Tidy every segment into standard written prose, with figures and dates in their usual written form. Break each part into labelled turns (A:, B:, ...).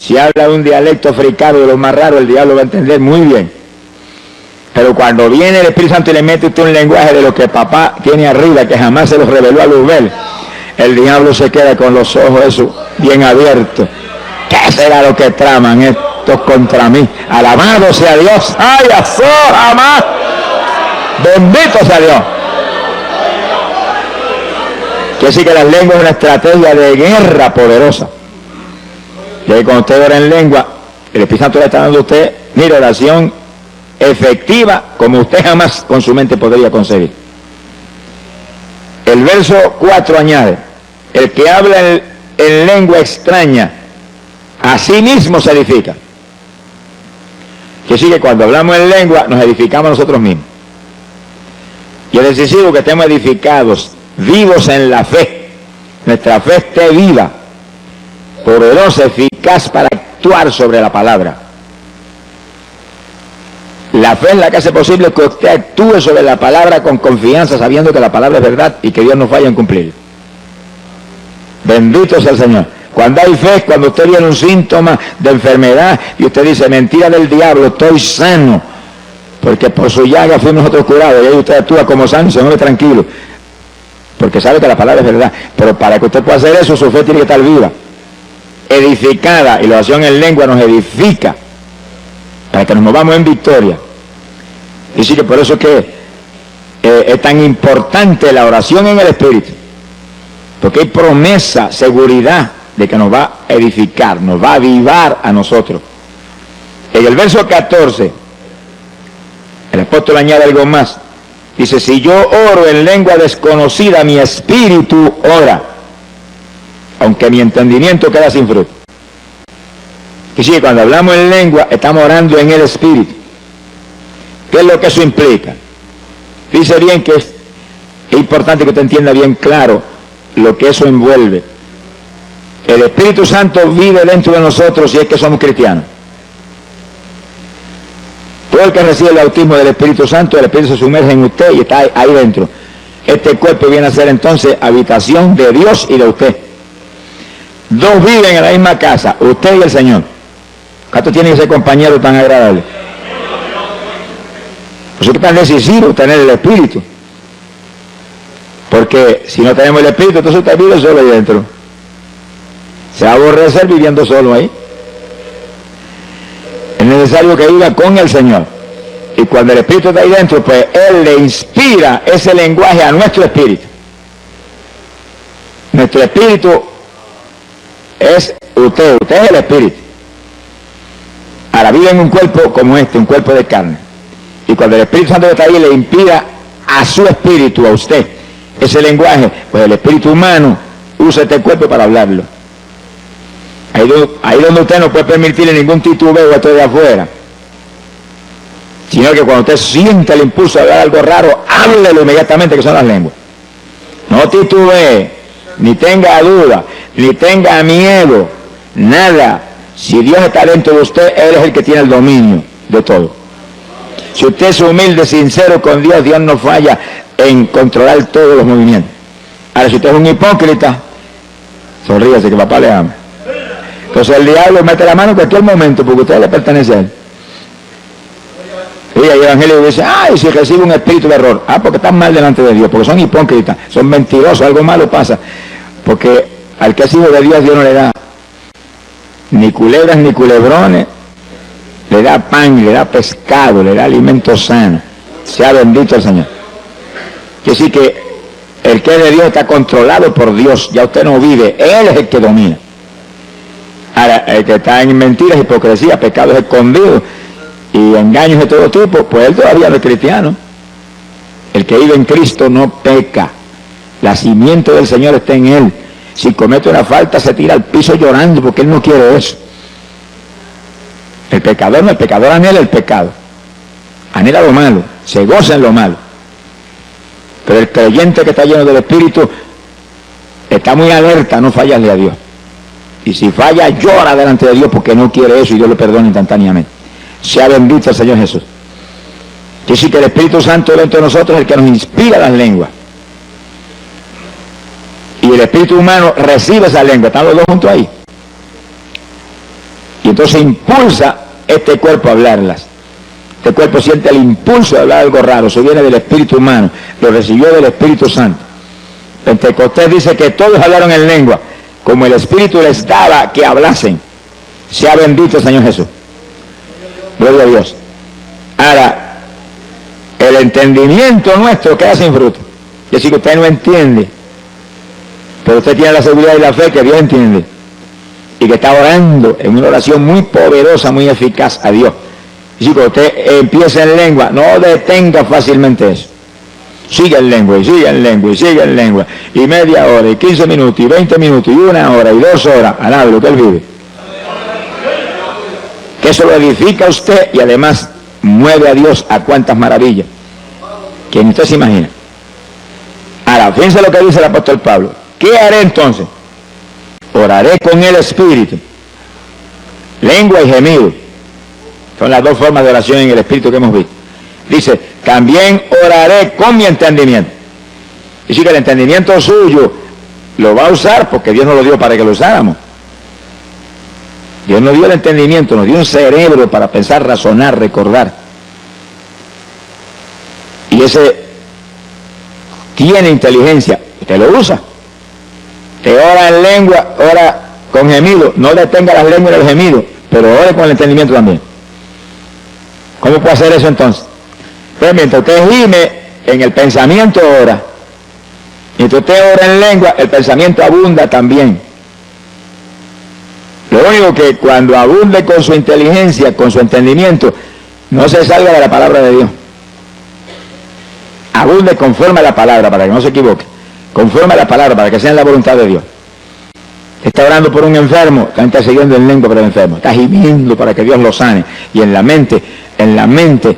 A: Si habla un dialecto africano de lo más raro, el diablo va a entender muy bien. Pero cuando viene el Espíritu Santo y le mete usted un lenguaje de lo que papá tiene arriba, que jamás se los reveló a Luzbel, el diablo se queda con los ojos esos bien abiertos. ¿Qué será lo que traman estos contra mí? Alabado sea Dios. ¡Ay, azó, jamás! Bendito sea Dios. Quiere decir que las lenguas es una estrategia de guerra poderosa. Y ahí cuando usted ora en lengua, el Espíritu Santo le está dando a usted, mire, oración efectiva como usted jamás con su mente podría concebir. El verso 4 añade, el que habla en lengua extraña, a sí mismo se edifica. Que sí que cuando hablamos en lengua nos edificamos nosotros mismos. Y es decisivo que estemos edificados, vivos en la fe. Nuestra fe esté viva, poderosa, eficaz para actuar sobre la palabra. La fe es la que hace posible que usted actúe sobre la palabra con confianza, sabiendo que la palabra es verdad y que Dios no falla en cumplir. Bendito sea el Señor. Cuando hay fe es cuando usted viene un síntoma de enfermedad y usted dice, mentira del diablo, estoy sano, porque por su llaga fuimos nosotros curados, y ahí usted actúa como sano y se mueve tranquilo, porque sabe que la palabra es verdad. Pero para que usted pueda hacer eso, su fe tiene que estar viva, edificada, y la oración en lengua nos edifica para que nos movamos en victoria. Y sí que por eso que es tan importante la oración en el Espíritu, porque hay promesa, seguridad de que nos va a edificar, nos va a avivar a nosotros. En el verso 14, el apóstol añade algo más. Dice, si yo oro en lengua desconocida, mi espíritu ora, aunque mi entendimiento queda sin fruto. Y sí, cuando hablamos en lengua, estamos orando en el espíritu. ¿Qué es lo que eso implica? Dice bien que es importante que usted entienda bien claro lo que eso envuelve. El Espíritu Santo vive dentro de nosotros si es que somos cristianos. Todo el que recibe el bautismo del Espíritu Santo, el Espíritu se sumerge en usted y está ahí dentro. Este cuerpo viene a ser entonces habitación de Dios y de usted. Dos viven en la misma casa, usted y el Señor. ¿Cuánto tiene ese compañero tan agradable? Por eso es tan decisivo tener el Espíritu. Porque si no tenemos el Espíritu, entonces usted vive solo ahí dentro. Se va a aborrecer viviendo solo ahí. Es necesario que viva con el Señor. Y cuando el Espíritu está ahí dentro, pues Él le inspira ese lenguaje a nuestro espíritu. Nuestro espíritu es usted es el Espíritu. Ahora vive en un cuerpo como este, un cuerpo de carne. Y cuando el Espíritu Santo está ahí, le inspira a su espíritu, a usted, ese lenguaje, pues el espíritu humano usa este cuerpo para hablarlo. Ahí donde usted no puede permitirle ningún titubeo a esto de afuera, sino que cuando usted siente el impulso de hablar algo raro, háblelo inmediatamente, que son las lenguas. No titubee, ni tenga duda, ni tenga miedo, nada. Si Dios está dentro de usted, Él es el que tiene el dominio de todo. Si usted es humilde, sincero con Dios, Dios no falla en controlar todos los movimientos. Ahora, si usted es un hipócrita, sonríase que papá le ama. Entonces el diablo mete la mano en cualquier momento porque usted le pertenece a él. Y el evangelio dice, ay, si recibe un espíritu de error, porque están mal delante de Dios, porque son hipócritas, son mentirosos, algo malo pasa. Porque al que es hijo de Dios, Dios no le da ni culebras ni culebrones, le da pan, le da pescado, le da alimento sano. Sea bendito el Señor. Quiere decir que el que es de Dios está controlado por Dios, ya usted no vive, Él es el que domina. Ahora, el que está en mentiras, hipocresía, pecados escondidos y engaños de todo tipo, pues él todavía no es cristiano. El que vive en Cristo no peca. La simiente del Señor está en él. Si comete una falta, se tira al piso llorando porque él no quiere eso. El pecador no, el pecador anhela el pecado. Anhela lo malo, se goza en lo malo. Pero el creyente que está lleno del Espíritu está muy alerta, no fallarle a Dios. Y si falla, llora delante de Dios porque no quiere eso y Dios lo perdona instantáneamente. Sea bendito el Señor Jesús. Quiere decir que el Espíritu Santo dentro de nosotros es el que nos inspira las lenguas. Y el espíritu humano recibe esa lengua. Están los dos juntos ahí. Y entonces impulsa este cuerpo a hablarlas. Este cuerpo siente el impulso de hablar algo raro, eso viene del espíritu humano, lo recibió del Espíritu Santo. Pentecostés dice que todos hablaron en lengua, como el Espíritu les daba que hablasen. Sea bendito el Señor Jesús. Gloria a Dios. Ahora, el entendimiento nuestro queda sin fruto. Es decir, que usted no entiende, pero usted tiene la seguridad y la fe que Dios entiende, y que está orando en una oración muy poderosa, muy eficaz a Dios. Y si usted empieza en lengua, no detenga fácilmente eso. Sigue en lengua, y sigue en lengua, y sigue en lengua, y media hora, y 15 minutos, y 20 minutos, y 1 hora, y 2 horas, alabe lo que él vive. Que eso lo edifica a usted y además mueve a Dios a cuantas maravillas que ni usted se imagina. Ahora, fíjense lo que dice el apóstol Pablo. ¿Qué haré entonces? Oraré con el Espíritu, lengua y gemido. Son las dos formas de oración en el Espíritu que hemos visto. Dice, también oraré con mi entendimiento. Y dice que el entendimiento suyo lo va a usar porque Dios nos lo dio para que lo usáramos. Dios nos dio el entendimiento, nos dio un cerebro para pensar, razonar, recordar. Y ese tiene inteligencia, usted lo usa. Te ora en lengua, ora con gemido, no detenga las lenguas y los gemidos, pero ore con el entendimiento también. ¿Cómo puede hacer eso entonces? Pues mientras usted gime, en el pensamiento ora. Mientras usted ora en lengua, el pensamiento abunda también. Lo único que cuando abunde con su inteligencia, con su entendimiento, no se salga de la palabra de Dios. Abunde conforme a la palabra, para que no se equivoque. Conforme a la palabra, para que sea en la voluntad de Dios. Está orando por un enfermo, está intercediendo en lengua por el enfermo. Está gimiendo para que Dios lo sane. Y en la mente,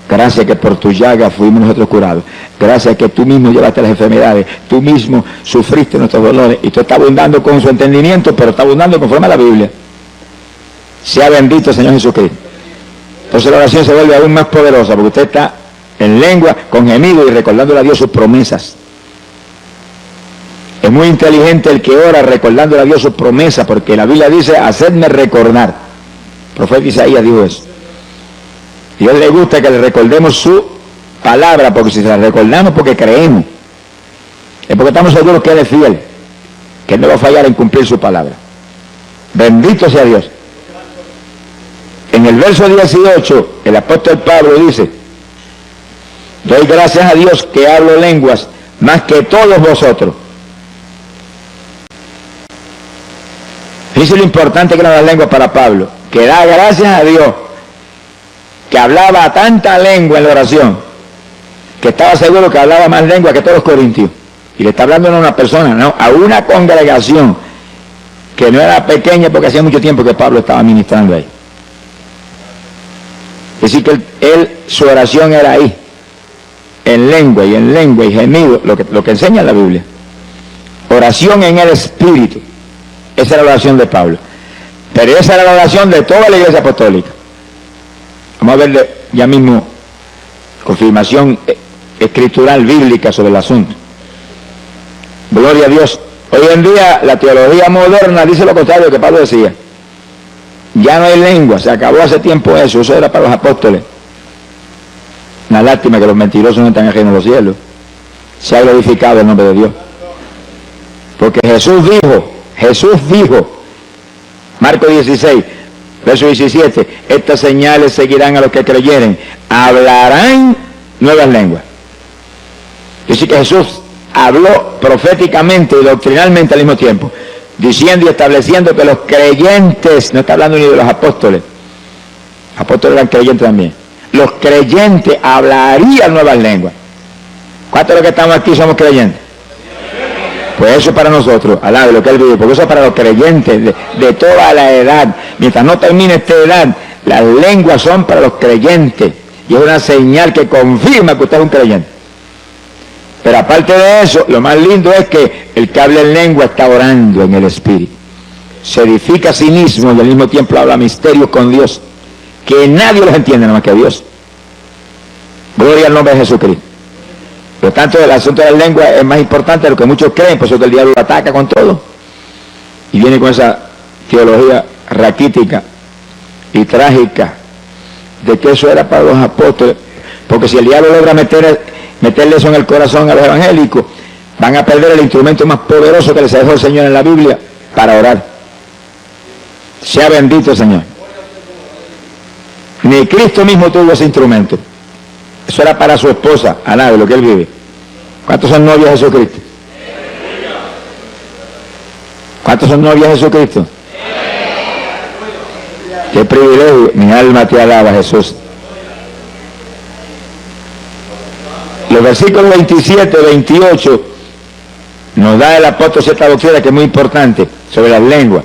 A: gracias que por tu llaga fuimos nosotros curados. Gracias que tú mismo llevaste las enfermedades. Tú mismo sufriste nuestros dolores. Y tú estás abundando con su entendimiento, pero está abundando conforme a la Biblia. Sea bendito el Señor Jesucristo. Entonces la oración se vuelve aún más poderosa, porque usted está en lengua, con gemido y recordándole a Dios sus promesas. Es muy inteligente el que ora recordándole a Dios sus promesas, porque la Biblia dice, hacedme recordar. El profeta Isaías dijo eso. Dios le gusta que le recordemos su palabra, porque si se la recordamos porque creemos, es porque estamos seguros que Él es fiel, que Él no va a fallar en cumplir su palabra. Bendito sea Dios. En el verso 18, el apóstol Pablo dice, doy gracias a Dios que hablo lenguas más que todos vosotros. Fíjense lo importante que eran las lenguas para Pablo, que da gracias a Dios que hablaba tanta lengua en la oración, que estaba seguro que hablaba más lengua que todos los corintios. Y le está hablando no a una persona, no, a una congregación que no era pequeña, porque hacía mucho tiempo que Pablo estaba ministrando ahí. Es decir, que su oración era ahí, en lengua y gemido, lo que enseña la Biblia. Oración en el Espíritu. Esa era la oración de Pablo. Pero esa era la oración de toda la iglesia apostólica. Vamos a verle ya mismo confirmación escritural bíblica sobre el asunto. Gloria a Dios. Hoy en día la teología moderna dice lo contrario que Pablo decía. Ya no hay lengua, se acabó hace tiempo eso era para los apóstoles. Una lástima que los mentirosos no están ajenos a los cielos. Se ha glorificado el nombre de Dios. Porque Jesús dijo, Marcos 16, verso 17, estas señales seguirán a los que creyeren, hablarán nuevas lenguas. Dice que Jesús habló proféticamente y doctrinalmente al mismo tiempo, diciendo y estableciendo que los creyentes, no está hablando ni de los apóstoles eran creyentes también, los creyentes hablarían nuevas lenguas. ¿Cuántos de los que estamos aquí somos creyentes? Pues eso es para nosotros, alabe lo que Él vive, porque eso es para los creyentes de toda la edad. Mientras no termine esta edad, las lenguas son para los creyentes, y es una señal que confirma que usted es un creyente. Pero aparte de eso, lo más lindo es que el que habla en lengua está orando en el Espíritu. Se edifica a sí mismo y al mismo tiempo habla misterios con Dios, que nadie los entiende nada más que Dios. Gloria al nombre de Jesucristo. Por lo tanto, el asunto de la lengua es más importante de lo que muchos creen, por eso que el diablo ataca con todo. Y viene con esa teología raquítica y trágica de que eso era para los apóstoles, porque si el diablo logra meterle eso en el corazón a los evangélicos, van a perder el instrumento más poderoso que les dejó el Señor en la Biblia para orar. Sea bendito el Señor. Ni Cristo mismo tuvo ese instrumento. Eso era para su esposa, a nadie, lo que él vive. ¿Cuántos son novios de Jesucristo? ¿Cuántos son novios de Jesucristo? Qué privilegio, mi alma te alaba, Jesús. Los versículos 27 y 28 nos da el apóstol cierta doctrina que es muy importante sobre las lenguas.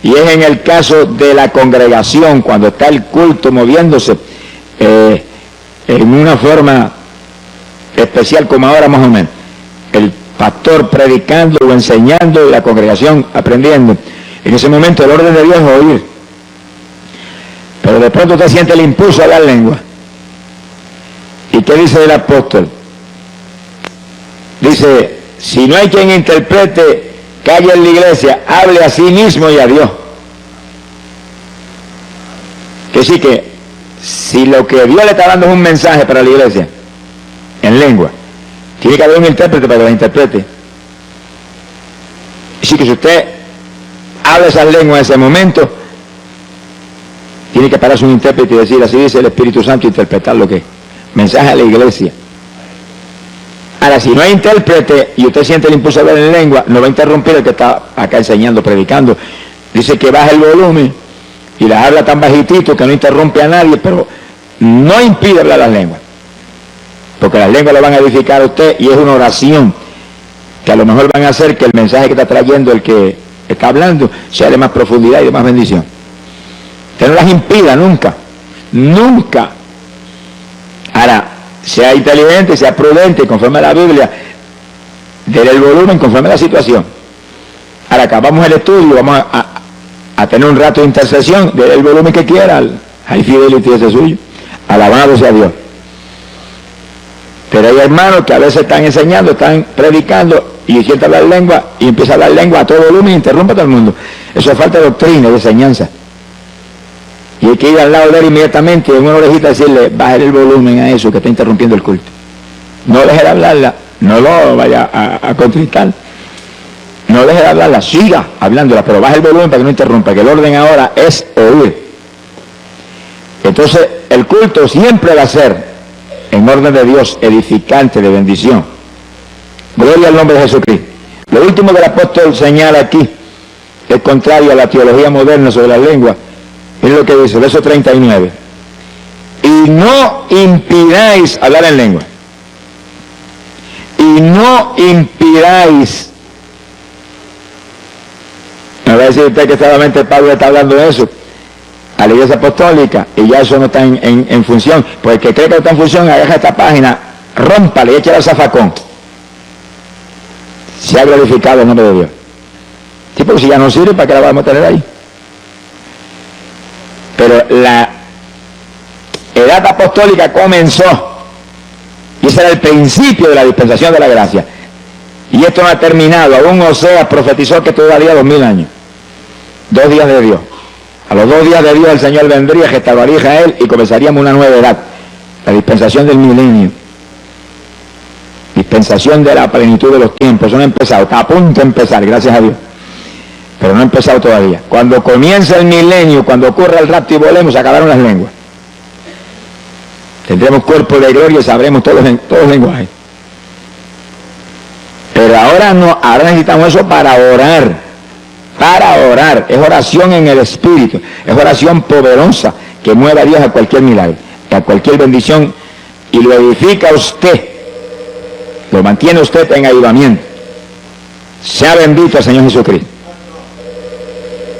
A: Y es en el caso de la congregación, cuando está el culto moviéndose en una forma especial como ahora más o menos. El pastor predicando o enseñando y la congregación aprendiendo. En ese momento el orden de Dios es oír. Pero de pronto usted siente el impulso a la lengua. ¿Y qué dice el apóstol? Dice, si no hay quien interprete, calle en la iglesia, hable a sí mismo y a Dios. Que sí que, si lo que Dios le está dando es un mensaje para la iglesia, en lengua, tiene que haber un intérprete para que la interprete. Así que si usted habla esa lengua en ese momento, tiene que pararse un intérprete y decir, así dice el Espíritu Santo, interpretar lo que es. Mensaje a la iglesia. Ahora, si no hay intérprete y usted siente el impulso de hablar en lengua, no va a interrumpir el que está acá enseñando, predicando. Dice que baja el volumen y las habla tan bajitito que no interrumpe a nadie, pero no impide hablar las lenguas. Porque las lenguas lo van a edificar a usted y es una oración que a lo mejor van a hacer que el mensaje que está trayendo el que está hablando sea de más profundidad y de más bendición. Que no las impida nunca, nunca. Ahora, sea inteligente, sea prudente, conforme a la Biblia, déle el volumen conforme a la situación. Ahora acabamos el estudio, vamos a tener un rato de intercesión, déle el volumen que quiera, hay fidelity ese suyo, alabado sea Dios. Pero hay hermanos que a veces están enseñando, están predicando y sienten hablar lengua y empieza a hablar lengua a todo volumen y interrumpe a todo el mundo. Eso es falta de doctrina, de enseñanza. Y hay que ir al lado de él inmediatamente y en una orejita decirle, baje el volumen a eso que está interrumpiendo el culto. No deje de hablarla, no lo vaya a contristar. No deje de hablarla, siga hablándola, pero baje el volumen para que no interrumpa, que el orden ahora es oír. Entonces, el culto siempre va a ser en orden de Dios, edificante, de bendición. Gloria al nombre de Jesucristo. Lo último que el apóstol señala aquí, que es contrario a la teología moderna sobre la lengua, es lo que dice, verso 39. Y no impidáis hablar en lengua. Y no impidáis. Me va a decir usted que solamente Pablo está hablando de eso a la iglesia apostólica y ya eso no está en función. Pues el que cree que no está en función, agarra esta página, rómpale y échale al zafacón. Se ha glorificado el nombre de Dios. Sí, porque si ya no sirve, ¿para qué la vamos a tener ahí? Pero la edad apostólica comenzó y ese era el principio de la dispensación de la gracia. Y esto no ha terminado. Aún Oseas profetizó que todavía 2000 años. 2 días de Dios. A los 2 días de Dios el Señor vendría, restauraría a Israel y comenzaríamos una nueva edad. La dispensación del milenio. Dispensación de la plenitud de los tiempos. Eso no ha empezado. Está a punto de empezar, gracias a Dios. Pero no ha empezado todavía. Cuando comienza el milenio, cuando ocurra el rapto y volemos, se acabaron las lenguas. Tendremos cuerpo de gloria y sabremos todos los lenguajes. Pero ahora no, ahora necesitamos eso para orar. Para orar. Es oración en el Espíritu. Es oración poderosa que mueve a Dios a cualquier milagro, a cualquier bendición y lo edifica a usted. Lo mantiene usted en avivamiento. Sea bendito el Señor Jesucristo.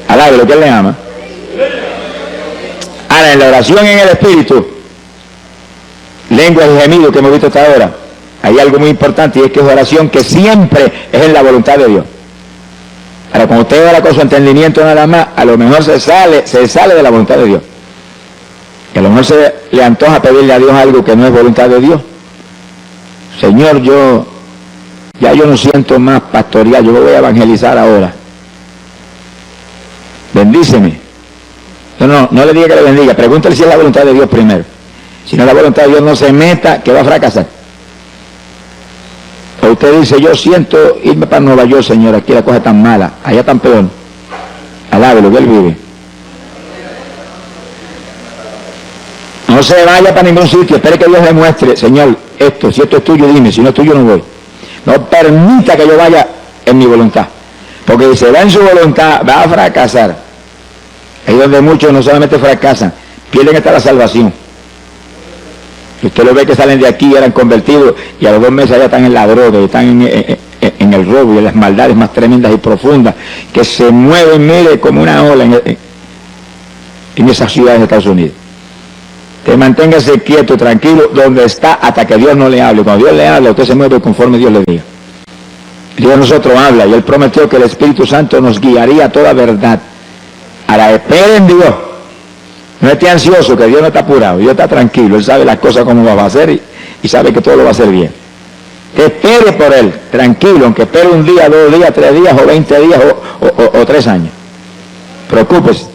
A: Alabe lo que Él le ama. Ahora, en la oración en el Espíritu, lenguas y gemidos que hemos visto hasta ahora, hay algo muy importante y es que es oración que siempre es en la voluntad de Dios. Ahora, cuando usted ora con su entendimiento nada más, a lo mejor se sale de la voluntad de Dios. Que a lo mejor se le antoja pedirle a Dios algo que no es voluntad de Dios. Señor, yo no siento más pastorear, yo me voy a evangelizar ahora. Bendíceme. No le diga que le bendiga, pregúntale si es la voluntad de Dios primero. Si no es la voluntad de Dios, no se meta, que va a fracasar. O usted dice, yo siento irme para Nueva York, Señor, aquí la cosa es tan mala, allá tan peor. Alábelo, que Él vive. No se vaya para ningún sitio, espere que Dios le muestre, Señor, esto, si esto es tuyo, dime, si no es tuyo, no voy. No permita que yo vaya en mi voluntad, porque si se va en su voluntad, va a fracasar. Ahí donde muchos no solamente fracasan, pierden hasta la salvación. Usted lo ve que salen de aquí, eran convertidos, y a los 2 meses ya están en la droga, están en el robo y en las maldades más tremendas y profundas, que se mueven, mire, como una ola en esas ciudades de Estados Unidos. Que manténgase quieto, tranquilo, donde está, hasta que Dios no le hable. Cuando Dios le habla, usted se mueve conforme Dios le diga. Dios a nosotros habla, y Él prometió que el Espíritu Santo nos guiaría a toda verdad. Ahora, espere en Dios. No esté ansioso, que Dios no está apurado, Dios está tranquilo, Él sabe las cosas como va a hacer y sabe que todo lo va a hacer bien. Espere por Él, tranquilo, aunque espere 1 día, 2 días, 3 días, o 20 días, o 3 años. Preocúpese.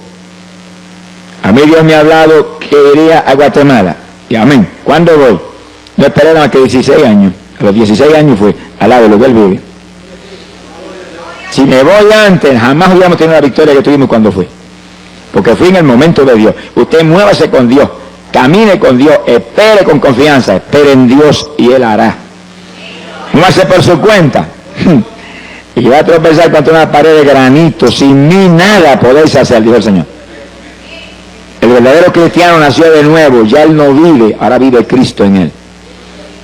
A: A mí Dios me ha hablado que iría a Guatemala, y amén. ¿Cuándo voy? No esperé más que 16 años. A los 16 años fue al lado de lo que Él vive. Si me voy antes, jamás hubiéramos tenido la victoria que tuvimos cuando fui. Porque fui en el momento de Dios. Usted muévase con Dios, camine con Dios, espere con confianza, espere en Dios y Él hará. Muévase por su cuenta. Y va a tropezar contra una pared de granito, sin mí nada podéis hacer, dijo el Señor. El verdadero cristiano nació de nuevo, ya él no vive, ahora vive Cristo en él.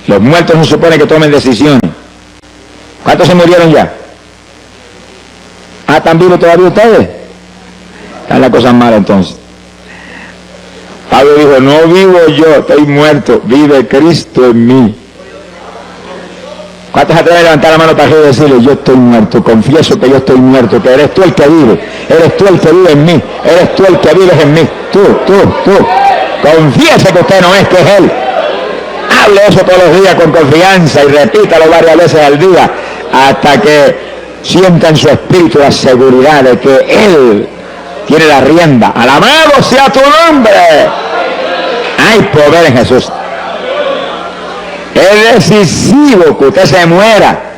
A: Los muertos no se supone que tomen decisiones. ¿Cuántos se murieron ya? ¿Están vivos todavía ustedes? Están las cosas malas entonces. Pablo dijo, no vivo yo, estoy muerto, vive Cristo en mí. ¿Cuántos se atreven a levantar la mano para decirle, yo estoy muerto, confieso que yo estoy muerto, que eres tú el que vive, eres tú el que vive en mí, eres tú el que vives en mí, tú. Confiese que usted no es, que es Él. Hable eso todos los días con confianza y repítalo varias veces al día, hasta que sienta en su espíritu la seguridad de que Él tiene la rienda. Alabado sea tu nombre. Hay poder en Jesús. Es decisivo que usted se muera.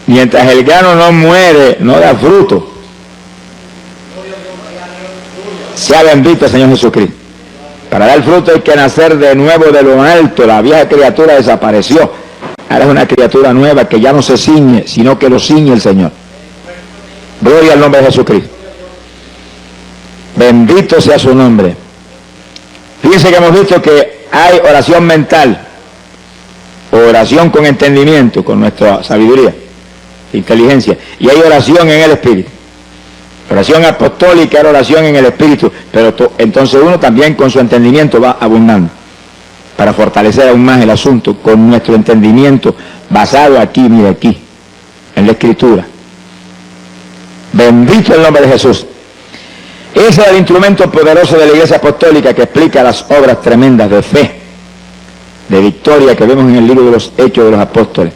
A: Mientras el grano no muere, no da fruto. Sea bendito el Señor Jesucristo. Para dar fruto hay que nacer de nuevo de lo alto. La vieja criatura desapareció. Ahora es una criatura nueva que ya no se ciñe, sino que lo ciñe el Señor. Gloria al nombre de Jesucristo. Bendito sea su nombre. Fíjense que hemos visto que hay oración mental, oración con entendimiento, con nuestra sabiduría, inteligencia, y hay oración en el Espíritu. Oración apostólica era oración en el Espíritu, pero entonces uno también con su entendimiento va abundando, para fortalecer aún más el asunto, con nuestro entendimiento basado aquí, mire aquí, en la Escritura. Bendito el nombre de Jesús. Ese es el instrumento poderoso de la Iglesia Apostólica que explica las obras tremendas de fe, de victoria que vemos en el libro de los Hechos de los Apóstoles.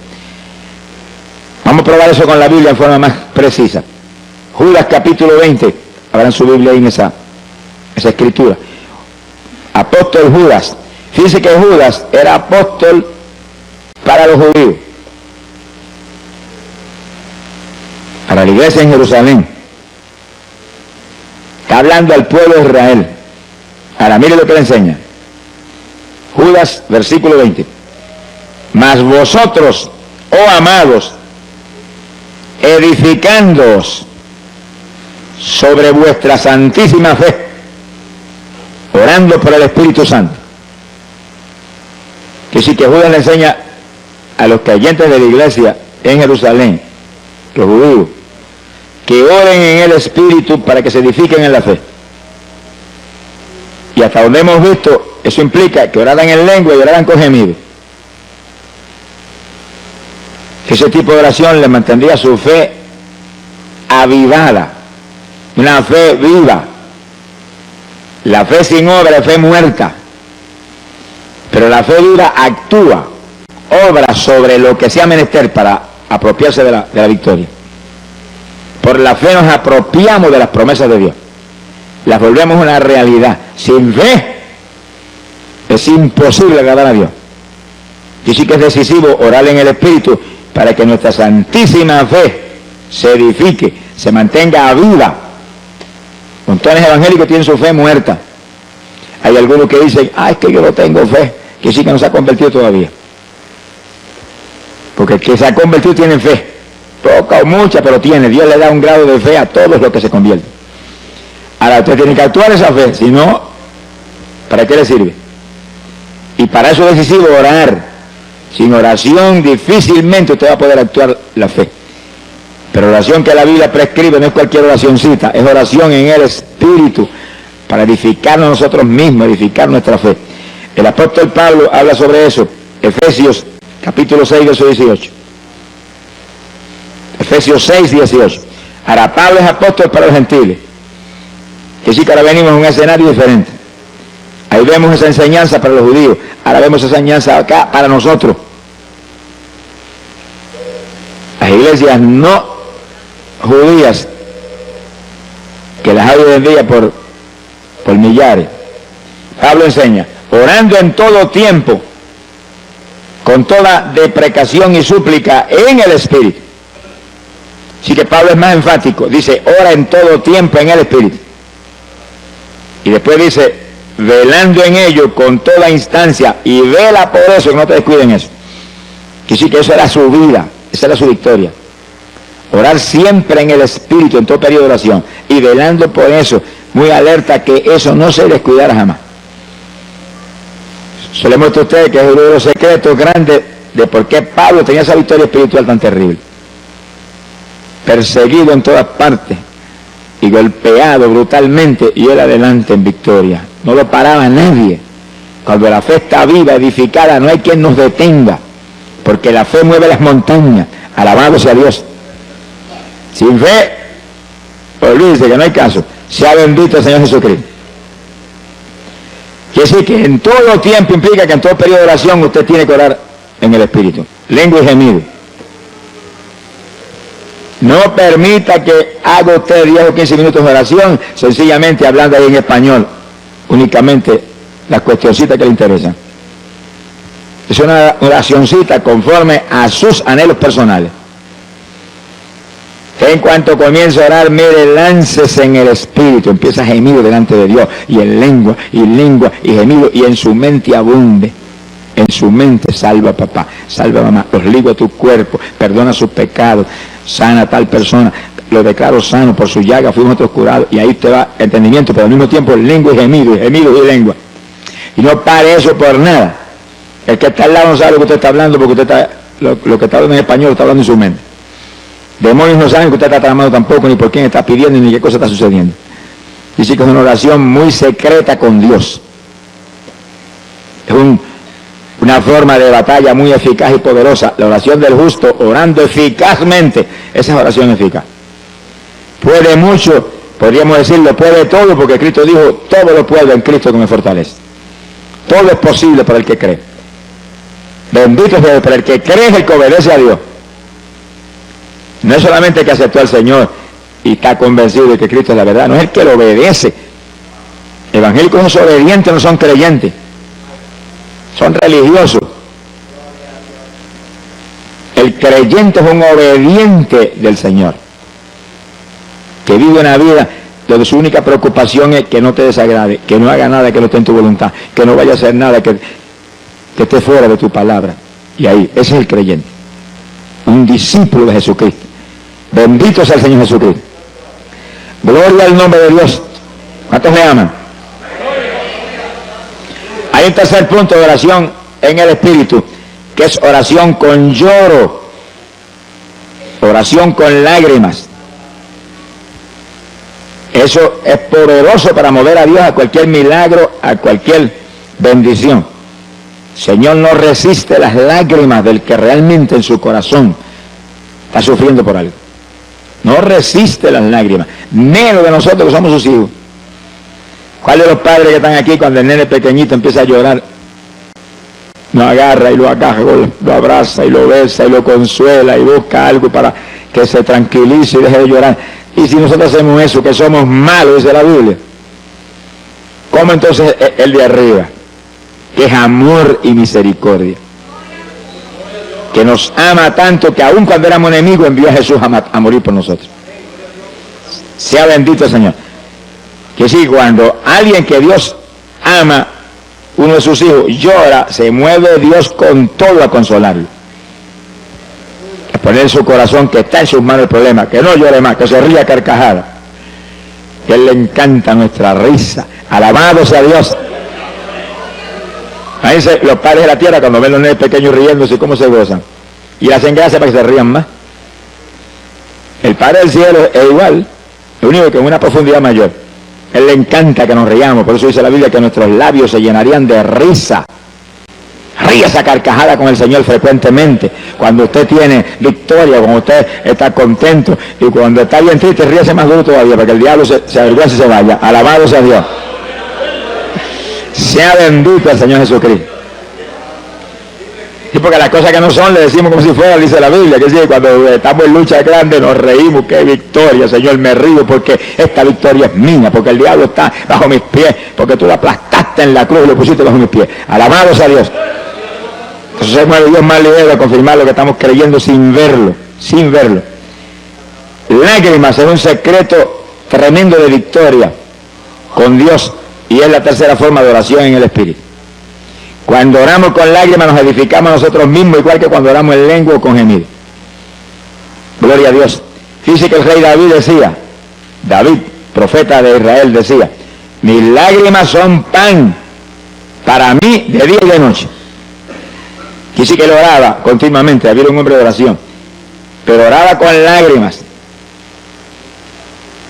A: Vamos a probar eso con la Biblia en forma más precisa. Judas capítulo 20, abran su Biblia ahí en esa escritura. Apóstol Judas. Fíjense que Judas era apóstol para los judíos, para la iglesia en Jerusalén. Está hablando al pueblo de Israel. Ahora mire lo que le enseña. Judas, versículo 20. Mas vosotros, oh amados, edificándoos sobre vuestra santísima fe, orando por el Espíritu Santo. Que sí, que Judas le enseña a los creyentes de la iglesia en Jerusalén, los judíos, que oren en el Espíritu para que se edifiquen en la fe. Y hasta donde hemos visto, eso implica que oraran en lengua y oraran con gemido. Ese tipo de oración le mantendría su fe avivada, una fe viva. La fe sin obra es fe muerta, pero la fe viva actúa, obra sobre lo que sea menester para apropiarse de la victoria. Por la fe nos apropiamos de las promesas de Dios. las volvemos una realidad. Sin fe es imposible agradar a Dios. Y sí que es decisivo orar en el Espíritu para que nuestra santísima fe se edifique, se mantenga viva. Montones evangélicos tienen su fe muerta. Hay algunos que dicen, es que yo no tengo fe, que sí que no se ha convertido todavía. Porque el que se ha convertido tiene fe, poca o mucha, pero tiene. Dios le da un grado de fe a todos los que se convierten. Ahora usted tiene que actuar esa fe, si no, ¿para qué le sirve? Y para eso es decisivo orar. Sin oración difícilmente usted va a poder actuar la fe. Pero la oración que la Biblia prescribe no es cualquier oracioncita, es oración en el Espíritu, para edificarnos nosotros mismos, edificar nuestra fe. El apóstol Pablo habla sobre eso, Efesios capítulo 6, verso 18. Efesios 6, 18. Ahora Pablo es apóstol para los gentiles. Que sí que ahora venimos a un escenario diferente. Ahí vemos esa enseñanza para los judíos, ahora vemos esa enseñanza acá para nosotros. Las iglesias no judías, que las hay hoy en día por millares. Pablo enseña, orando en todo tiempo, con toda deprecación y súplica en el Espíritu. Así que Pablo es más enfático, dice, ora en todo tiempo en el Espíritu. Y después dice, velando en ello con toda instancia, y vela por eso, que no te descuiden eso. Que sí que eso era su vida, esa era su victoria. Orar siempre en el Espíritu, en todo periodo de oración, y velando por eso, muy alerta que eso no se descuidara jamás. Se le muestra a ustedes que es uno de los secretos grandes de por qué Pablo tenía esa victoria espiritual tan terrible. Perseguido en todas partes y golpeado brutalmente, y él adelante en victoria. No lo paraba nadie. Cuando la fe está viva, edificada, no hay quien nos detenga, porque la fe mueve las montañas. Alabado sea Dios. Sin fe, olvídese que no hay caso. Sea bendito el Señor Jesucristo. Quiere decir que en todo tiempo implica que en todo periodo de oración usted tiene que orar en el Espíritu. Lengua y gemido. No permita que haga usted 10 o 15 minutos de oración sencillamente hablando ahí en español, únicamente las cuestioncitas que le interesan. Es una oracioncita conforme a sus anhelos personales. En cuanto comienza a orar, mire, láncese en el Espíritu, empieza a gemir delante de Dios, y en lengua, y gemido, y en su mente abunde. En su mente, salva a papá, salva a mamá, los ligo a tu cuerpo, perdona sus pecados, sana a tal persona, lo declaro sano, por su llaga fuimos nosotros curados, y ahí te va entendimiento, pero al mismo tiempo lengua y gemido y lengua. Y no pare eso por nada. El que está al lado no sabe lo que usted está hablando, porque usted está, lo que está hablando en español lo está hablando en su mente. Demonios no saben que usted está tramando tampoco, ni por quién está pidiendo, ni qué cosa está sucediendo. Dice que es una oración muy secreta con Dios. Es una forma de batalla muy eficaz y poderosa. La oración del justo, orando eficazmente, esa es oración eficaz. Puede mucho, podríamos decirlo, puede todo, porque Cristo dijo, todo lo puedo en Cristo que me fortalece. Todo es posible para el que cree. Bendito sea Dios, para el que cree es el que obedece a Dios. No es solamente el que aceptó al Señor y está convencido de que Cristo es la verdad, no es el que lo obedece. Evangélicos no son obedientes, no son creyentes, son religiosos. El creyente es un obediente del Señor, que vive una vida donde su única preocupación es que no te desagrade, que no haga nada que no esté en tu voluntad, que no vaya a hacer nada que esté fuera de tu palabra. Y ahí, ese es el creyente, un discípulo de Jesucristo. Bendito sea el Señor Jesucristo. Gloria al nombre de Dios. ¿Cuántos le aman? Hay un tercer punto de oración en el Espíritu, que es oración con lloro, oración con lágrimas. Eso es poderoso para mover a Dios a cualquier milagro, a cualquier bendición. El Señor no resiste las lágrimas del que realmente en su corazón está sufriendo por algo. No resiste las lágrimas, menos de nosotros que somos sus hijos. ¿Cuál de los padres que están aquí cuando el nene pequeñito empieza a llorar, lo agarra y lo agaja, lo abraza y lo besa y lo consuela y busca algo para que se tranquilice y deje de llorar? Y si nosotros hacemos eso, que somos malos, dice la Biblia, ¿Cómo entonces el de arriba? Que es amor y misericordia. Que nos ama tanto que aun cuando éramos enemigos envió a Jesús a morir por nosotros. Sea bendito el Señor. Que sí, cuando alguien que Dios ama, uno de sus hijos, llora, se mueve Dios con todo a consolarlo. A poner en su corazón que está en sus manos el problema, que no llore más, que se ría a carcajada. Que a Él le encanta nuestra risa. Alabado sea Dios. Ahí los padres de la tierra cuando ven los nenes pequeños riéndose, ¿cómo se gozan? Y hacen gracia para que se rían más. El Padre del cielo es igual, lo único que en una profundidad mayor. A Él le encanta que nos riamos, por eso dice la Biblia que nuestros labios se llenarían de risa. Ríase a carcajada con el Señor frecuentemente. Cuando usted tiene victoria, cuando usted está contento, y cuando está bien triste, ríase más duro todavía, para que el diablo se avergüence y se vaya. Alabado sea Dios. Sea bendito el Señor Jesucristo. Y porque las cosas que no son le decimos como si fueran, dice la Biblia, que sí, cuando estamos en lucha grande nos reímos, qué victoria, Señor, me río porque esta victoria es mía, porque el diablo está bajo mis pies, porque tú lo aplastaste en la cruz y lo pusiste bajo mis pies. Alabado sea Dios. Entonces se mueve Dios más ligero a confirmar lo que estamos creyendo sin verlo, sin verlo. Lágrimas es un secreto tremendo de victoria con Dios. Y es la tercera forma de oración en el Espíritu. Cuando oramos con lágrimas nos edificamos a nosotros mismos, igual que cuando oramos en lengua o con gemido. Gloria a Dios. Fíjese que el rey David, profeta de Israel, decía: mis lágrimas son pan para mí de día y de noche. Quise que él oraba continuamente, David era un hombre de oración, pero oraba con lágrimas.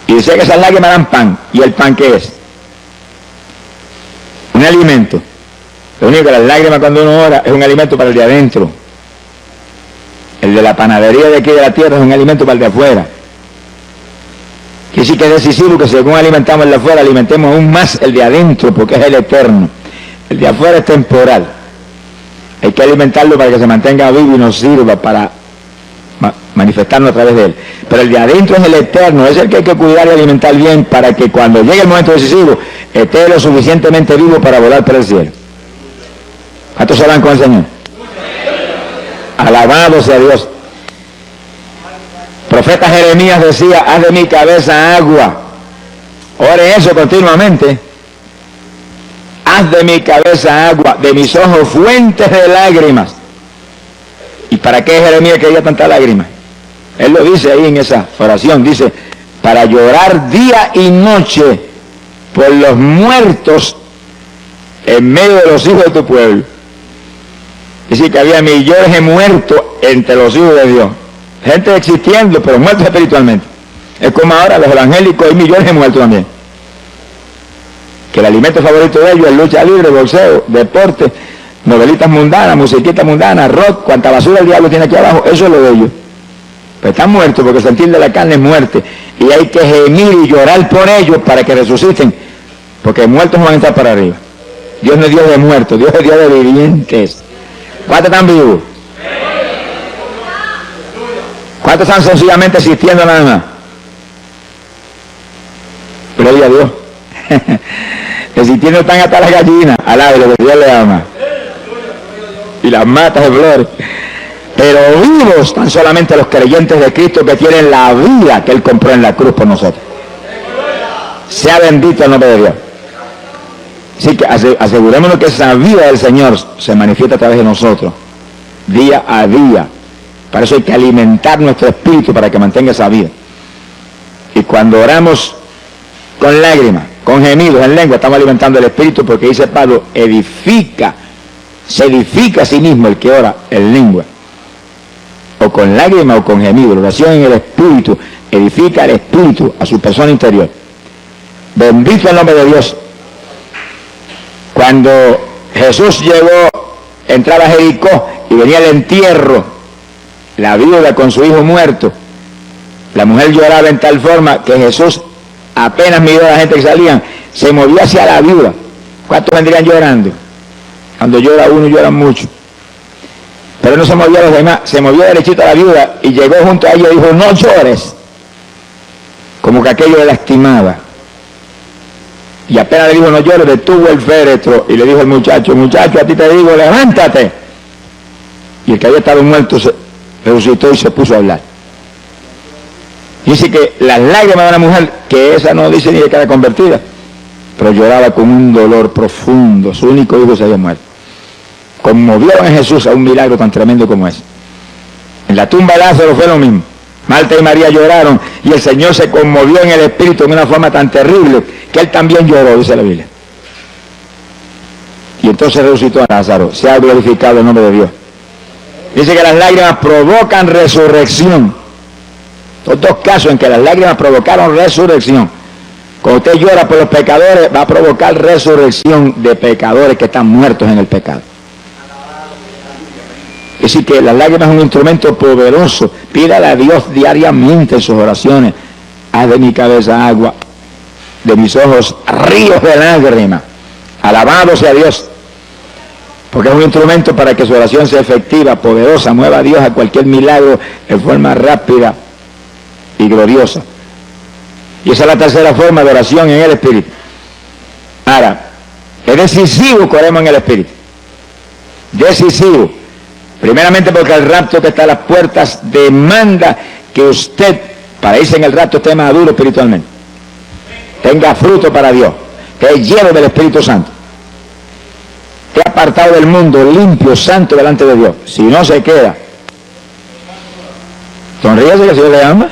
A: Y decía que esas lágrimas eran pan. ¿Y el pan qué es? Un alimento. Lo único que las lágrimas cuando uno ora es un alimento para el de adentro. El de la panadería de aquí de la tierra es un alimento para el de afuera. Quiere decir que es decisivo que según alimentamos el de afuera, alimentemos aún más el de adentro, porque es el eterno. El de afuera es temporal. Hay que alimentarlo para que se mantenga vivo y nos sirva para manifestarnos a través de él. Pero el de adentro es el eterno, es el que hay que cuidar y alimentar bien para que cuando llegue el momento decisivo esté lo suficientemente vivo para volar por el cielo. ¿Cuántos se van con el Señor? Alabado sea Dios. Profeta Jeremías decía: haz de mi cabeza agua. Ore eso continuamente. Haz de mi cabeza agua, de mis ojos fuentes de lágrimas. ¿Y para qué Jeremías quería tanta lágrima? Él lo dice ahí en esa oración, dice: para llorar día y noche por los muertos en medio de los hijos de tu pueblo. Es decir, que había millones de muertos entre los hijos de Dios. Gente existiendo, pero muertos espiritualmente. Es como ahora los evangélicos, hay millones de muertos también. Que el alimento favorito de ellos es lucha libre, boxeo, deporte, novelitas mundanas, musiquitas mundanas, rock, cuanta basura el diablo tiene aquí abajo, eso es lo de ellos. Pero están muertos porque el sentir de la carne es muerte. Y hay que gemir y llorar por ellos para que resuciten. Porque muertos no van a estar para arriba. Dios no es Dios de muertos, Dios es Dios de vivientes. ¿Cuántos están vivos? ¿Cuántos están sencillamente existiendo nada más? Gloria a Dios. Existiendo están hasta las gallinas, alabe lo que Dios le ama. Y las matas de flores. Pero vivos están solamente los creyentes de Cristo que tienen la vida que Él compró en la cruz por nosotros. Sea bendito el nombre de Dios. Así que asegurémonos que esa vida del Señor se manifiesta a través de nosotros, día a día. Para eso hay que alimentar nuestro espíritu para que mantenga esa vida. Y cuando oramos con lágrimas, con gemidos en lengua, estamos alimentando el espíritu, porque dice Pablo, se edifica a sí mismo el que ora en lengua. O con lágrimas o con gemidos. La oración en el espíritu edifica el espíritu a su persona interior. Bendito el nombre de Dios. Cuando Jesús entraba a Jericó y venía el entierro, la viuda con su hijo muerto, la mujer lloraba en tal forma que Jesús apenas miró a la gente que salían, se movió hacia la viuda. ¿Cuántos vendrían llorando? Cuando llora uno, lloran mucho. Pero no se movió a los demás, se movió derechito a la viuda y llegó junto a ella y dijo: no llores. Como que aquello le lastimaba. Y apenas le dijo no llores, detuvo el féretro y le dijo al muchacho, muchacho, a ti te digo, levántate. Y el que había estado muerto se resucitó y se puso a hablar. Dice que las lágrimas de una mujer, que esa no dice ni de que era convertida, pero lloraba con un dolor profundo, su único hijo se había muerto. Conmovieron a Jesús a un milagro tan tremendo como ese. En la tumba de Lázaro fue lo mismo. Marta y María lloraron y el Señor se conmovió en el espíritu de una forma tan terrible que él también lloró, dice la Biblia. Y entonces resucitó a Lázaro. Se ha glorificado el nombre de Dios. Dice que las lágrimas provocan resurrección. Los dos casos en que las lágrimas provocaron resurrección. Cuando usted llora por los pecadores, va a provocar resurrección de pecadores que están muertos en el pecado. Es decir, que las lágrimas es un instrumento poderoso. Pídale a Dios diariamente en sus oraciones. Haz de mi cabeza agua, de mis ojos ríos de lágrimas. Alabado sea Dios. Porque es un instrumento para que su oración sea efectiva, poderosa, mueva a Dios a cualquier milagro en forma rápida y gloriosa. Y esa es la tercera forma de oración en el Espíritu. Ahora, es decisivo que oremos en el Espíritu. Decisivo. Primeramente porque el rapto que está a las puertas demanda que usted, para irse en el rapto, esté maduro espiritualmente. Tenga fruto para Dios. Que es lleno del Espíritu Santo. Que ha apartado del mundo, limpio, santo delante de Dios. Si no se queda. Sonríese que el Señor le ama.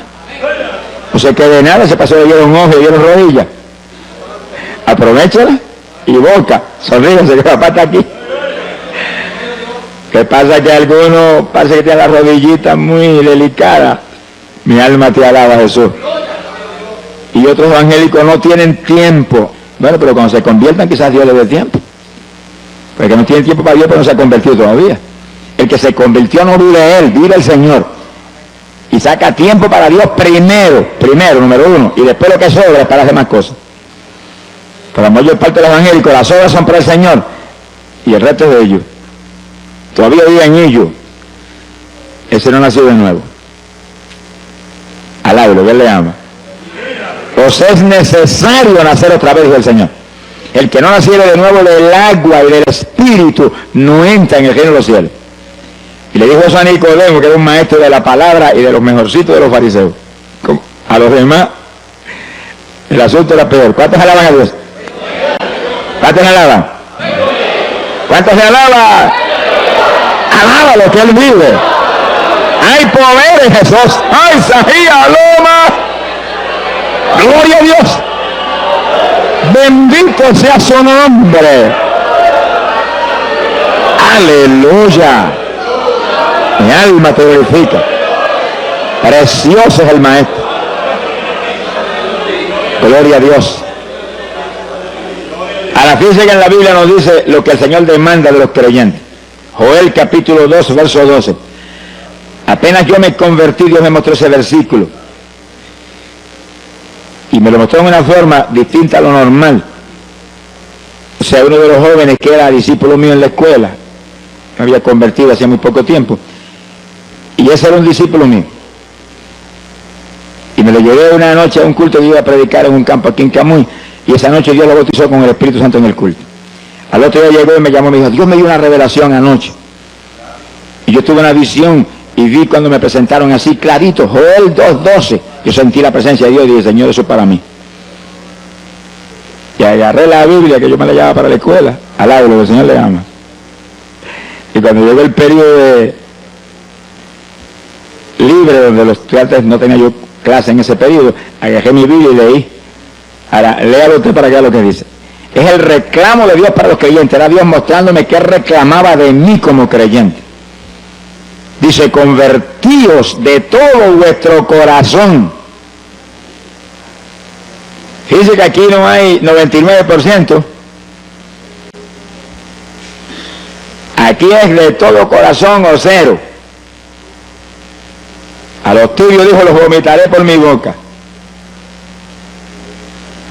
A: No se quede nada, se pasó de dieron ojo, dieron rodillas. Aprovechala y boca. Sonríese que papá está aquí. ¿Qué pasa? Que algunos parece que tienen las rodillitas muy delicadas. Mi alma te alaba, Jesús. Y otros evangélicos no tienen tiempo. Bueno, pero cuando se conviertan quizás Dios les dé tiempo. Porque no tiene tiempo para Dios, pero no se ha convertido todavía. El que se convirtió no vive él, vive el Señor. Y saca tiempo para Dios primero, número uno. Y después lo que sobra es para hacer más cosas. Pero la mayor parte de los evangélicos, las obras son para el Señor. Y el resto de ellos. Todavía vive en ellos. Ese no nació de nuevo. Alábelo, que él le ama. Pues es necesario nacer otra vez del Señor. El que no naciera de nuevo del agua y del Espíritu no entra en el reino de los cielos. Y le dijo eso a Nicodemo, que era un maestro de la palabra y de los mejorcitos de los fariseos. A los demás, el asunto era peor. ¿Cuántos alaban a Dios? ¿Cuántos alaban? ¿Cuántos se alaban? Alábalo, que él vive. Hay poder en Jesús. ¡Ay, Sahía, Loma! ¡Gloria a Dios! Bendito sea su nombre. Aleluya. Mi alma te glorifica. Precioso es el Maestro. Gloria a Dios. Ahora fíjense que en la Biblia nos dice lo que el Señor demanda de los creyentes. Joel capítulo 2, verso 12. Apenas yo me convertí, Dios me mostró ese versículo. Y me lo mostró en una forma distinta a lo normal. O sea, uno de los jóvenes que era discípulo mío en la escuela, me había convertido hace muy poco tiempo. Y ese era un discípulo mío. Y me lo llevé una noche a un culto que iba a predicar en un campo aquí en Camuy. Y esa noche Dios lo bautizó con el Espíritu Santo en el culto. Al otro día llegó y me llamó y me dijo, Dios me dio una revelación anoche. Y yo tuve una visión y vi cuando me presentaron así clarito, Joel 2:12. Yo sentí la presencia de Dios y dije, Señor, eso es para mí. Y agarré la Biblia que yo me la llevaba para la escuela, al lado de lo que el Señor le ama. Y cuando llegó el periodo libre, donde los estudiantes no tenía yo clase en ese periodo, agarré mi Biblia y leí. Ahora, léalo usted para que vea lo que dice. Es el reclamo de Dios para los creyentes. Era Dios mostrándome qué reclamaba de mí como creyente. Dice, convertíos de todo vuestro corazón. Fíjense que aquí no hay 99%. Aquí es de todo corazón o cero. A los tibios dijo, los vomitaré por mi boca.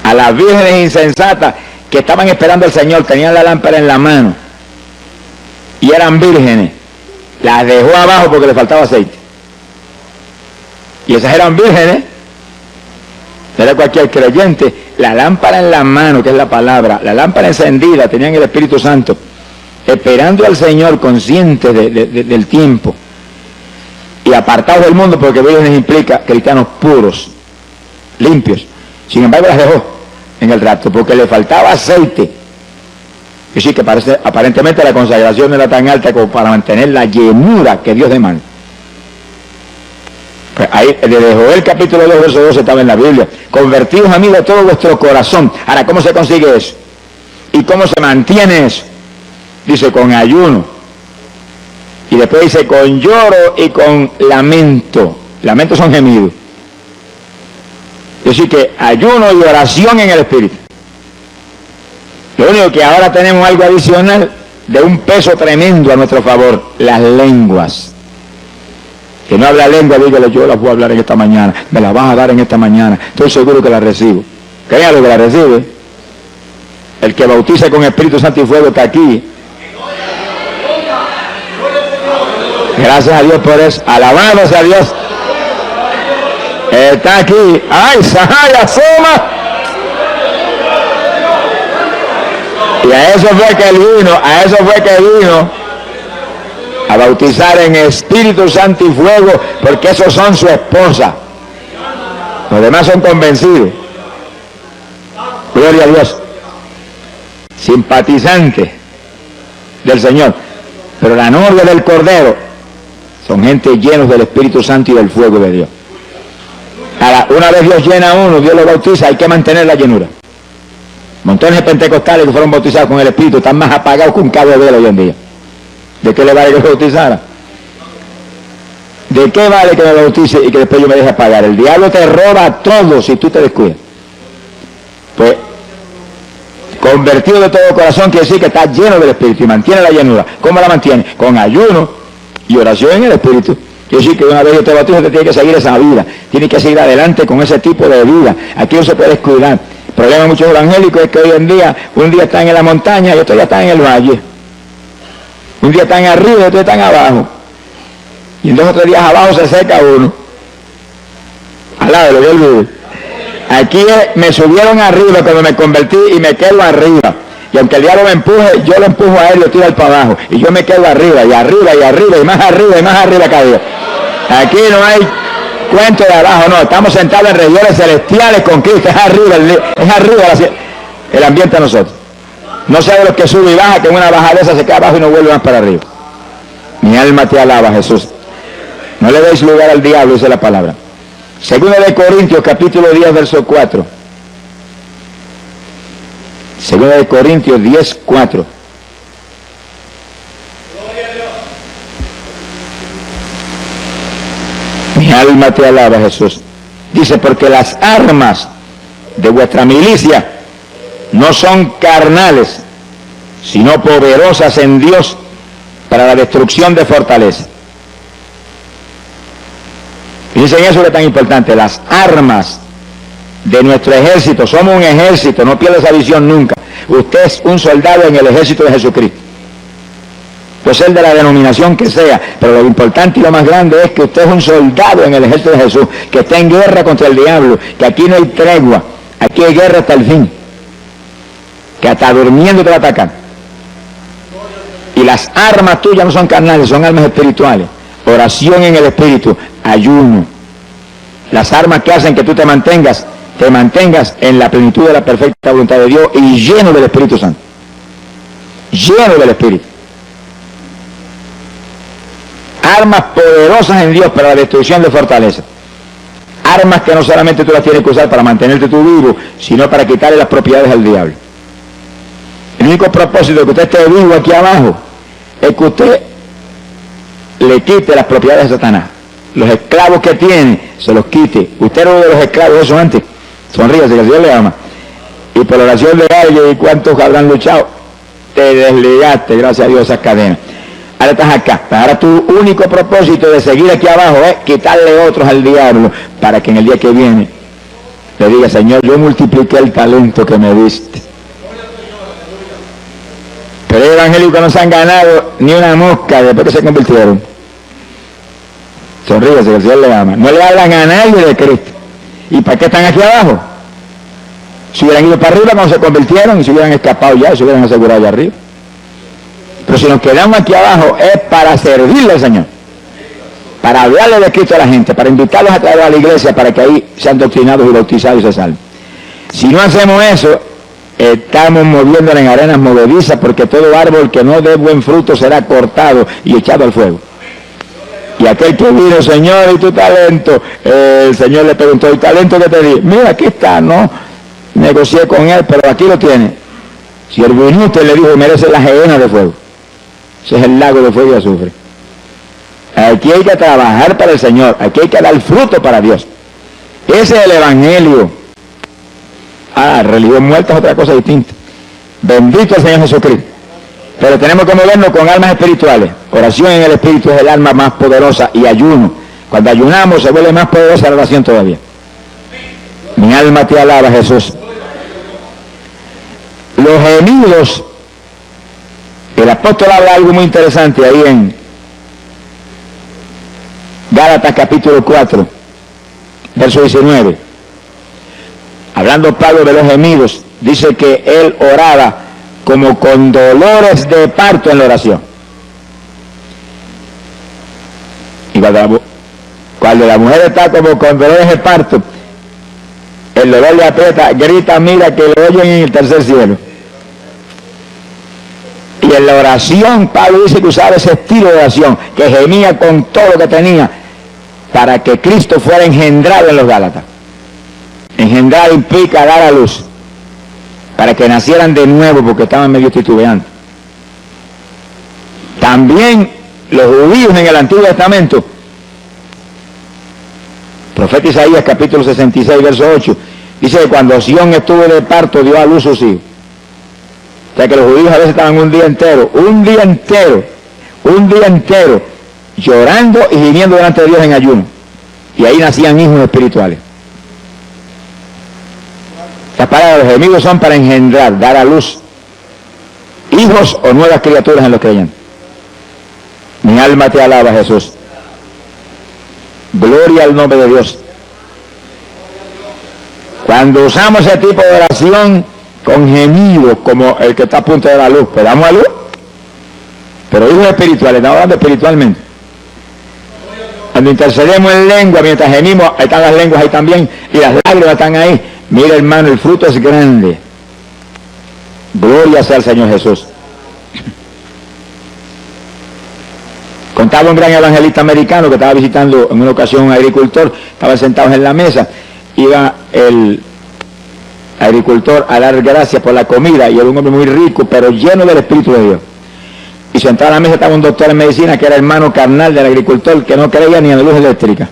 A: A las vírgenes insensatas que estaban esperando al Señor, tenían la lámpara en la mano y eran vírgenes, las dejó abajo porque le faltaba aceite. Y esas eran vírgenes Era cualquier creyente, la lámpara en la mano, que es la palabra, la lámpara encendida, tenían el Espíritu Santo, esperando al Señor, conscientes del tiempo, y apartados del mundo, porque vírgenes implica cristianos puros, limpios. Sin embargo, las dejó en el rapto, porque le faltaba aceite. Y sí que aparentemente la consagración no era tan alta como para mantener la llenura que Dios demanda. Pues ahí, desde Joel capítulo 2, verso 12 estaba en la Biblia. Convertidos a mí de todo vuestro corazón. Ahora, ¿cómo se consigue eso? ¿Y cómo se mantiene eso? Dice, con ayuno. Y después dice, con lloro y con lamento. Lamentos son gemidos. Es decir, que ayuno y oración en el Espíritu. Lo único que ahora tenemos algo adicional de un peso tremendo a nuestro favor, las lenguas. Que no habla lengua, dígale, yo las voy a hablar en esta mañana, me las vas a dar en esta mañana, estoy seguro que las recibo. Créalo que las recibe. El que bautiza con Espíritu Santo y fuego está aquí. Gracias a Dios por eso. Alabándose a Dios. Está aquí. ¡Ay, Sahaya, Soma! Y a eso fue que él vino, a bautizar en Espíritu Santo y fuego, porque esos son su esposa. Los demás son convencidos. Gloria a Dios. Simpatizantes del Señor. Pero la novia del Cordero son gente llenos del Espíritu Santo y del fuego de Dios. Ahora, una vez Dios llena a uno, Dios lo bautiza, hay que mantener la llenura. Montones de pentecostales que fueron bautizados con el Espíritu están más apagados que un cabo de vela hoy en día. ¿De qué le vale que lo bautizara? ¿De qué vale que me bautice y que después yo me deje apagar? El diablo te roba todo si tú te descuidas. Pues, convertido de todo corazón quiere decir que está lleno del Espíritu y mantiene la llenura. ¿Cómo la mantiene? Con ayuno y oración en el Espíritu. Quiere decir que una vez yo te bautizo, te tiene que seguir esa vida. Tiene que seguir adelante con ese tipo de vida. Aquí no se puede descuidar. El problema de muchos evangélicos es que hoy en día, un día están en la montaña y otro día están en el valle. Un día están arriba y otro día están abajo. Y en 2 o 3 días abajo se seca uno. Al lado, lo voy a olvidar. Aquí me subieron arriba cuando me convertí y me quedo arriba. Y aunque el diablo me empuje, yo lo empujo a él y lo tiro para abajo. Y yo me quedo arriba, y arriba, y arriba, y más arriba, y más arriba cada día. Aquí no hay cuento de abajo, no. Estamos sentados en regiones celestiales con Cristo. Es arriba el ambiente a nosotros. No sea de los que sube y baja, que en una bajada esa se queda abajo y no vuelve más para arriba. Mi alma te alaba, Jesús. No le deis lugar al diablo, dice la palabra. Segunda de Corintios, capítulo 10, verso 4. Segunda de Corintios 10, 4. Mi alma te alaba, Jesús. Dice, porque las armas de vuestra milicia no son carnales, sino poderosas en Dios para la destrucción de fortalezas. Dicen eso que es tan importante, las armas de nuestro ejército. Somos un ejército, no pierda esa visión nunca. Usted es un soldado en el ejército de Jesucristo. Puede ser de la denominación que sea, pero lo importante y lo más grande es que usted es un soldado en el ejército de Jesús, que está en guerra contra el diablo, que aquí no hay tregua, aquí hay guerra hasta el fin, que hasta durmiendo te va a atacar. Y las armas tuyas no son carnales, son armas espirituales. Oración en el Espíritu, ayuno. Las armas que hacen que tú te mantengas en la plenitud de la perfecta voluntad de Dios y lleno del Espíritu Santo. Lleno del Espíritu. Armas poderosas en Dios para la destrucción de fortalezas. Armas que no solamente tú las tienes que usar para mantenerte tú vivo, sino para quitarle las propiedades al diablo. El único propósito de que usted esté vivo aquí abajo es que usted le quite las propiedades de Satanás. Los esclavos que tiene, se los quite. Usted era uno de los esclavos de eso antes. Sonríase, que el Dios le ama. Y por la oración de alguien, ¿y cuántos habrán luchado? Te desligaste, gracias a Dios, esas cadenas. Ahora estás acá. Ahora tu único propósito de seguir aquí abajo es quitarle otros al diablo, para que en el día que viene le diga, Señor, yo multipliqué el talento que me diste. Pero los evangélicos no se han ganado ni una mosca después que se convirtieron. Sonríese, que el Señor le ama. No le hablan a nadie de Cristo. ¿Y para qué están aquí abajo? Si hubieran ido para arriba cuando se convirtieron y se hubieran escapado ya, se hubieran asegurado allá arriba. Pero si nos quedamos aquí abajo es para servirle al Señor, para hablarle de Cristo a la gente, para invitarlos a traer a la iglesia para que ahí sean doctrinados y bautizados y se salven. Si no hacemos eso, estamos moviéndola en arenas movedizas, porque todo árbol que no dé buen fruto será cortado y echado al fuego. Y aquel que vino, Señor, ¿y tu talento? El Señor le preguntó, ¿y talento que te di? Mira, aquí está, ¿no? Negocié con él, pero aquí lo tiene. Si el viniste le dijo, merece la gehenna de fuego. Ese es el lago de fuego y azufre. Aquí hay que trabajar para el Señor, aquí hay que dar fruto para Dios. Ese es el Evangelio. Religión muerta es otra cosa distinta. Bendito el Señor Jesucristo. Pero tenemos que movernos con almas espirituales. Oración en el Espíritu es el alma más poderosa, y ayuno. Cuando ayunamos se vuelve más poderosa la oración todavía. Mi alma te alaba, Jesús. Los gemidos, el apóstol habla algo muy interesante ahí en Gálatas capítulo 4, verso 19. Hablando Pablo de los gemidos, dice que él oraba como con dolores de parto en la oración. Y cuando la mujer está como con dolores de parto, el dolor le aprieta, grita, mira que lo oyen en el tercer cielo. Y en la oración, Pablo dice que usaba ese estilo de oración, que gemía con todo lo que tenía, para que Cristo fuera engendrado en los Gálatas. Engendrar implica dar a luz, para que nacieran de nuevo, porque estaban medio titubeantes. También los judíos en el Antiguo Testamento, profeta Isaías capítulo 66, verso 8, dice que cuando Sión estuvo de parto, dio a luz sus hijos. O sea que los judíos a veces estaban un día entero, llorando y gimiendo delante de Dios en ayuno. Y ahí nacían hijos espirituales. Las palabras de los enemigos son para engendrar, dar a luz hijos o nuevas criaturas en los creyentes. Mi alma te alaba, Jesús. Gloria al nombre de Dios. Cuando usamos ese tipo de oración con gemidos, como el que está a punto de dar luz, pues damos a luz. Pero hijos espirituales, estamos hablando espiritualmente. Cuando intercedemos en lengua, mientras gemimos, ahí están las lenguas ahí también, y las lágrimas están ahí. Mira, hermano, el fruto es grande. Gloria sea al Señor Jesús. Contaba un gran evangelista americano que estaba visitando en una ocasión un agricultor, estaban sentados en la mesa, iba el agricultor a dar gracias por la comida, y era un hombre muy rico, pero lleno del Espíritu de Dios. Y sentado a la mesa estaba un doctor en medicina que era hermano carnal del agricultor, que no creía ni en la luz eléctrica.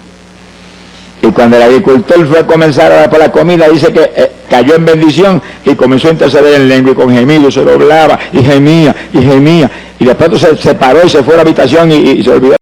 A: Y cuando el agricultor fue a comenzar a dar por la comida, dice que cayó en bendición y comenzó a interceder en lengua, y con gemido se doblaba y gemía, y después se paró y se fue a la habitación y se olvidó